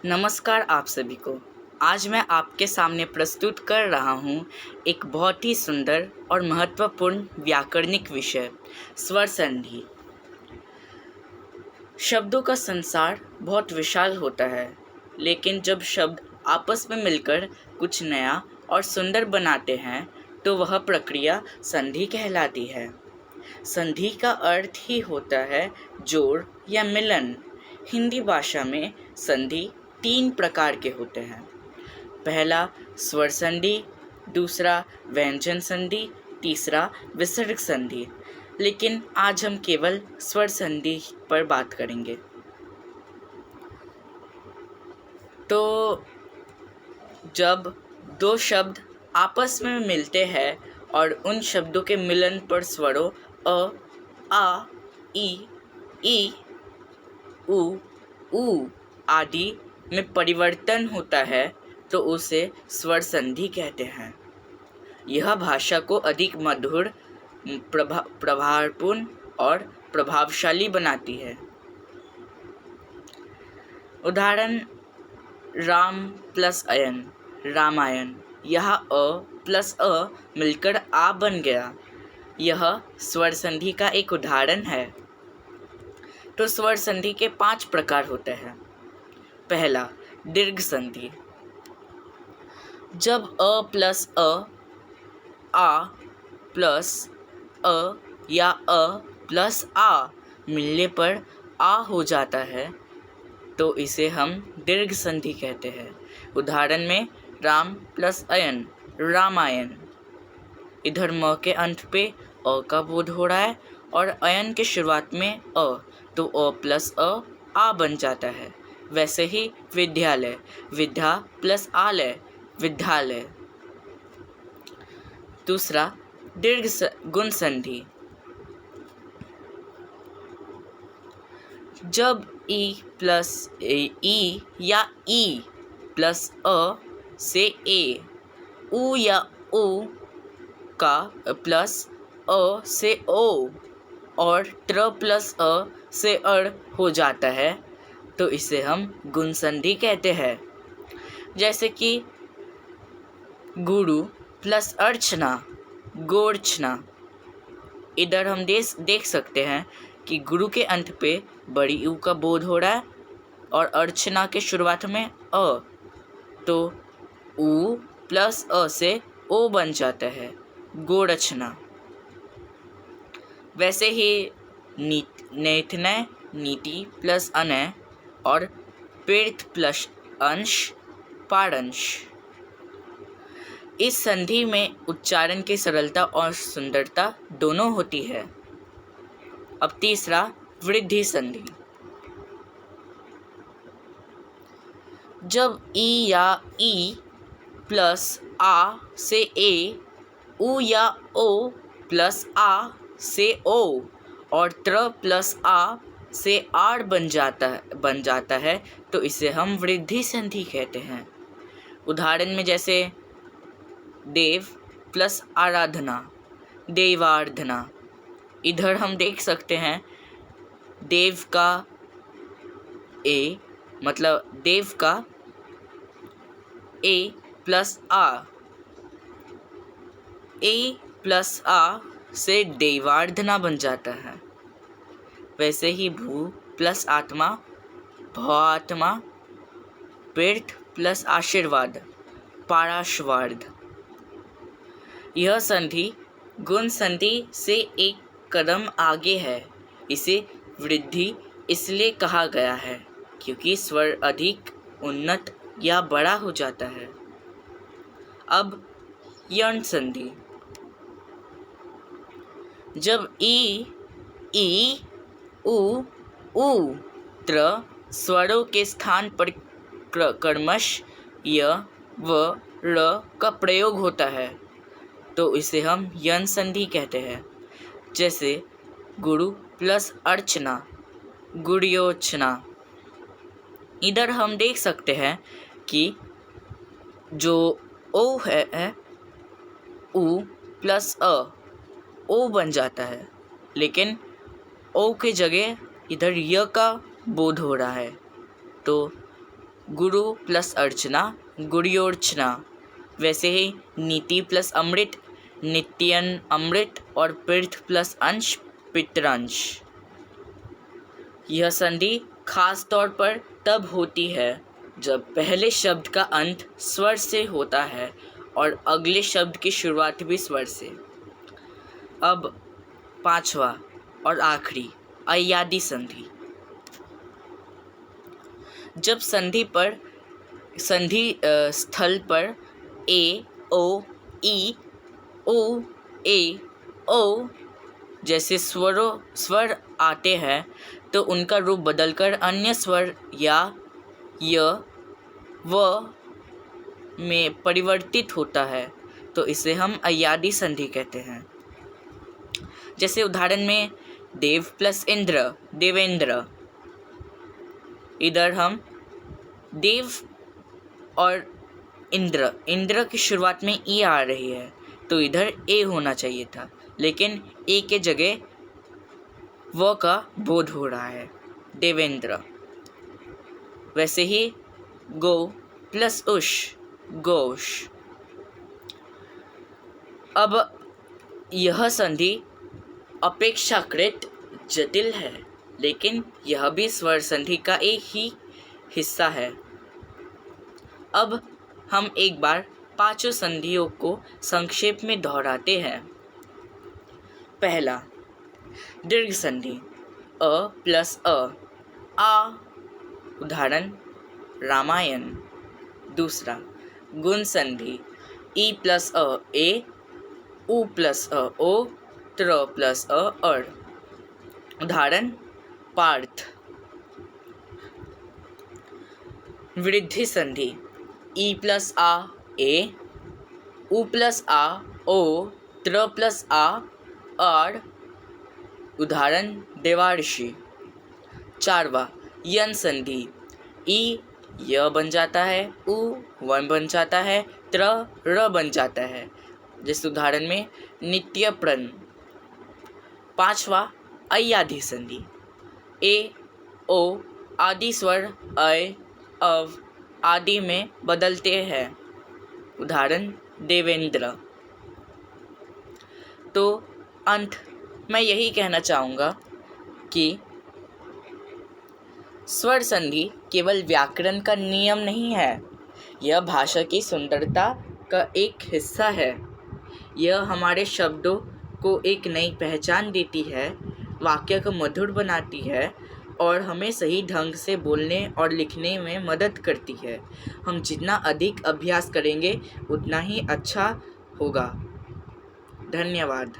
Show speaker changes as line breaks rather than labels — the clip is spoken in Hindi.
नमस्कार आप सभी को। आज मैं आपके सामने प्रस्तुत कर रहा हूँ एक बहुत ही सुंदर और महत्वपूर्ण व्याकरणिक विषय स्वर संधि। शब्दों का संसार बहुत विशाल होता है, लेकिन जब शब्द आपस में मिलकर कुछ नया और सुंदर बनाते हैं तो वह प्रक्रिया संधि कहलाती है। संधि का अर्थ ही होता है जोड़ या मिलन। हिंदी भाषा में संधि 3 प्रकार के होते हैं। पहला स्वर संधि, दूसरा व्यंजन संधि, तीसरा विसर्ग संधि। लेकिन आज हम केवल स्वर संधि पर बात करेंगे। तो जब दो शब्द आपस में मिलते हैं और उन शब्दों के मिलन पर स्वरों अ, आ, ई, उ, ऊ आदि में परिवर्तन होता है तो उसे स्वर संधि कहते हैं। यह भाषा को अधिक मधुर, प्रभावपूर्ण और प्रभावशाली बनाती है। उदाहरण राम प्लस अयन, रामायण। यह अ प्लस अ मिलकर आ बन गया। यह स्वर संधि का एक उदाहरण है। तो स्वर संधि के 5 प्रकार होते हैं। पहला दीर्घ संधि। जब अ प्लस अ, आ प्लस अ या अ प्लस आ मिलने पर आ हो जाता है तो इसे हम दीर्घ संधि कहते हैं। उदाहरण में राम प्लस अयन, रामायण। इधर म के अंत पे अ का बोध हो रहा है और अयन के शुरुआत में अ, तो अ प्लस आ बन जाता है। वैसे ही विद्यालय, विद्या प्लस आलय, विद्यालय। दूसरा दीर्घ गुण संधि। जब ई प्लस ई या ई प्लस अ से ए, उ या उ का प्लस अ से ओ और त्र प्लस अ से अड़ हो जाता है तो इसे हम गुण संधि कहते हैं। जैसे कि गुरु प्लस अर्चना, गोर्चना। इधर हम देख सकते हैं कि गुरु के अंत पे बड़ी ऊ का बोध हो रहा है और अर्चना के शुरुआत में अ, तो ऊ प्लस अ से ओ बन जाता है, गोरचना। वैसे ही नेथनय, नीति प्लस अनय और पीर्थ प्लस अंश, पारंश। इस संधि में उच्चारण की सरलता और सुंदरता दोनों होती है। अब तीसरा वृद्धि संधि। जब ई या ई प्लस आ से ए, उ या ओ प्लस आ से ओ और त्र प्लस आ से आड़ बन जाता है तो इसे हम वृद्धि संधि कहते हैं। उदाहरण में जैसे देव प्लस आराधना, देवाराधना। इधर हम देख सकते हैं देव का ए मतलब देव का ए प्लस आ से देवाराधना बन जाता है। वैसे ही भू प्लस आत्मा, भवात्मा। पीर्थ प्लस आशीर्वाद, पाराशवार्ध। यह संधि गुण संधि से एक कदम आगे है। इसे वृद्धि इसलिए कहा गया है क्योंकि स्वर अधिक उन्नत या बड़ा हो जाता है। अब यण संधि। जब ई उ ऊ त्र स्वरों के स्थान पर कर्मश य व र का प्रयोग होता है तो इसे हम यण संधि कहते हैं। जैसे गुरु प्लस अर्चना, गुड़योचना। इधर हम देख सकते हैं कि जो ओ है उ प्लस अ ओ बन जाता है, लेकिन ओ के जगह इधर य का बोध हो रहा है तो गुरु प्लस अर्चना गुरुयोर्चना। वैसे ही नीति प्लस अमृत नित्यन अमृत और पीठ प्लस अंश पितरंश। यह संधि खास तौर पर तब होती है जब पहले शब्द का अंत स्वर से होता है और अगले शब्द की शुरुआत भी स्वर से। अब पांचवा और आखिरी अय्यादी संधि। जब संधि स्थल पर ए ओ ई ओ ए ओ जैसे स्वर आते हैं तो उनका रूप बदलकर अन्य स्वर या य व में परिवर्तित होता है तो इसे हम अय्यादी संधि कहते हैं। जैसे उदाहरण में देव प्लस इंद्र देवेंद्र। इधर हम देव और इंद्र की शुरुआत में ई आ रही है तो इधर ए होना चाहिए था, लेकिन ए के जगह व का बोध हो रहा है देवेंद्र। वैसे ही गो प्लस उश गोश। अब यह संधि अपेक्षाकृत जटिल है, लेकिन यह भी स्वर संधि का एक ही हिस्सा है। अब हम एक बार पांचों संधियों को संक्षेप में दोहराते हैं। पहला दीर्घ संधि अ प्लस अ आ। उदाहरण रामायण। दूसरा गुण संधि ई प्लस अ ए उ प्लस अ ओ त्र प्लस अ अर। उदाहरण पार्थ। वृद्धि संधि ई प्लस आ ए उ प्लस आ ओ त्र प्लस आ आर। उदाहरण देवार्षि। चारवा यन संधि ई य बन जाता है उ वन बन जाता है त्र र बन जाता है। जिस उदाहरण में नित्यप्रण। पांचवा अय्यादी संधि ए ओ आदि स्वर अय अव आदि में बदलते हैं। उदाहरण देवेंद्र। तो अंत मैं यही कहना चाहूँगा कि स्वर संधि केवल व्याकरण का नियम नहीं है, यह भाषा की सुंदरता का एक हिस्सा है। यह हमारे शब्दों को एक नई पहचान देती है, वाक्य को मधुर बनाती है और हमें सही ढंग से बोलने और लिखने में मदद करती है। हम जितना अधिक अभ्यास करेंगे उतना ही अच्छा होगा। धन्यवाद।